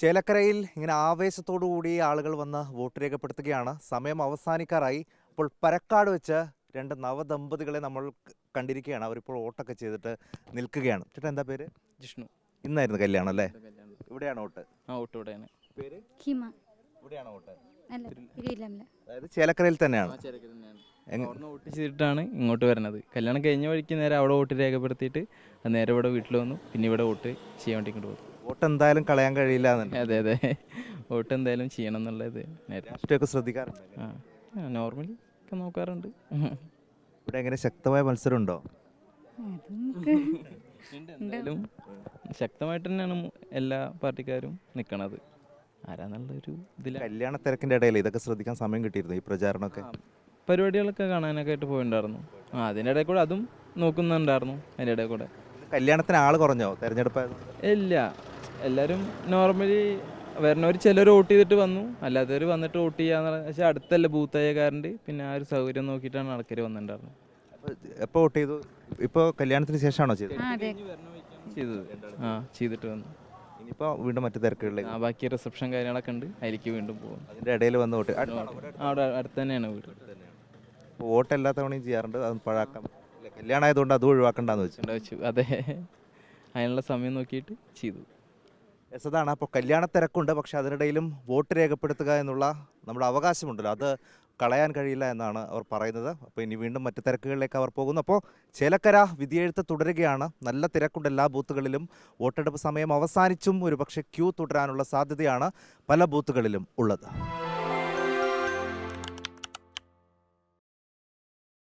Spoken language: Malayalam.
ചേലക്കരയിൽ ഇങ്ങനെ ആവേശത്തോടു കൂടി ആളുകൾ വന്ന് വോട്ട് രേഖപ്പെടുത്തുകയാണ്. സമയം അവസാനിക്കാറായി. അപ്പോൾ പരക്കാട് വെച്ച് രണ്ട് നവദമ്പതികളെ നമ്മൾ കണ്ടിരിക്കുകയാണ്. അവരിപ്പോൾ വോട്ടൊക്കെ ചെയ്തിട്ട് നിൽക്കുകയാണ്. ചേട്ടാ, എന്താ പേര്? ജിഷ്ണു. ഇന്നായിരുന്നു കല്യാണം അല്ലേ? ഇവിടെയാണ് വോട്ട്? ആ, വോട്ട് ഇവിടെയാണ്. പേര്? ഹിമ. ഇവിടെയാണ് വോട്ട്? അല്ല, അതായത് ചേലക്കരയിൽ തന്നെയാണ്. വോട്ട് ചെയ്തിട്ടാണ് ഇങ്ങോട്ട് വരുന്നത്. കല്യാണം കഴിഞ്ഞ വഴിക്ക് നേരെ അവിടെ വോട്ട് രേഖപ്പെടുത്തിയിട്ട് നേരെ ഇവിടെ വീട്ടിൽ വന്നു. പിന്നെ ഇവിടെ വോട്ട് ചെയ്യാൻ വേണ്ടി ഇങ്ങോട്ട് പോകും. വോട്ട് എന്തായാലും കളയാൻ കഴിയില്ല എന്നല്ലേ? അതെ അതെ, വോട്ട് എന്തായാലും ചെയ്യണം എന്നുള്ളത് നേരെ. രാഷ്ട്രീയമൊക്കെ ശ്രദ്ധിക്കാറുണ്ട്? നോർമലി ഒക്കെ നോക്കാറുണ്ട്. ഇവിടെ എങ്ങനെ ശക്തമായ മത്സരം ഉണ്ടോ? എന്തായാലും ശക്തമായിട്ട് തന്നെയാണ് എല്ലാ പാർട്ടിക്കാരും നിൽക്കണത്. ആരാന്നുള്ളൊരു ഇതിലാണ്. കല്യാണ തിരക്കിന്റെ ഇടയിൽ ഇതൊക്കെ ശ്രദ്ധിക്കാൻ സമയം കിട്ടിയിരുന്നു, ഈ പ്രചാരണമൊക്കെ? പരിപാടികളൊക്കെ കാണാനൊക്കെ ആയിട്ട് പോയിട്ടുണ്ടായിരുന്നു. അതിൻ്റെ ഇടയിൽ കൂടെ അതും നോക്കുന്നുണ്ടായിരുന്നു. അതിൻ്റെ ഇടയിൽ കൂടെ കല്യാണത്തിന് ആള് കുറഞ്ഞോ തെരഞ്ഞെടുപ്പ്? ഇല്ല, എല്ലാവരും നോർമലി വരുന്നവർ ചിലർ വോട്ട് ചെയ്തിട്ട് വന്നു, അല്ലാത്തവർ വന്നിട്ട് വോട്ട് ചെയ്യാന്ന് വെച്ചാൽ അടുത്തല്ല ബൂത്തായ കാരണം പിന്നെ ആ ഒരു സൗകര്യം നോക്കിയിട്ടാണ് ആൾക്കാർ വന്നിട്ടുണ്ടായിരുന്നത്. എപ്പോൾ വോട്ട് ചെയ്തു? ഇപ്പോൾ കല്യാണത്തിന് ശേഷമാണോ ചെയ്തത്? ചെയ്തിട്ട് വന്നു. ഇനിയിപ്പോൾ വീണ്ടും മറ്റു തിരക്കുകളിലേക്ക്? ബാക്കി റിസപ്ഷൻ കാര്യങ്ങളൊക്കെ ഉണ്ട്, അതിലേക്ക് വീണ്ടും പോകും. അതിൻ്റെ ഇടയിൽ വന്ന് വോട്ട്? അവിടെ അടുത്ത് തന്നെയാണ് വീട്. വോട്ട് എല്ലാ തവണയും ചെയ്യാറുണ്ട്, അത് പഴാക്കാം. കല്യാണം ആയതുകൊണ്ട് അതും ഒഴിവാക്കണ്ടെന്ന് വെച്ചു. അതെ, അതിനുള്ള സമയം നോക്കിയിട്ട് ചെയ്തു. രസതാണ്. അപ്പോൾ കല്യാണ തിരക്കുണ്ട്, പക്ഷെ അതിനിടയിലും വോട്ട് രേഖപ്പെടുത്തുക എന്നുള്ള നമ്മുടെ അവകാശമുണ്ടല്ലോ, അത് കളയാൻ കഴിയില്ല എന്നാണ് അവർ പറയുന്നത്. അപ്പോൾ ഇനി വീണ്ടും മറ്റു തിരക്കുകളിലേക്ക് അവർ പോകുന്നു. അപ്പോൾ ചേലക്കര വിധിയെഴുത്ത് തുടരുകയാണ്. നല്ല തിരക്കുണ്ട് എല്ലാ ബൂത്തുകളിലും. വോട്ടെടുപ്പ് സമയം അവസാനിച്ചും ഒരുപക്ഷെ ക്യൂ തുടരാനുള്ള സാധ്യതയാണ് പല ബൂത്തുകളിലും ഉള്ളത്.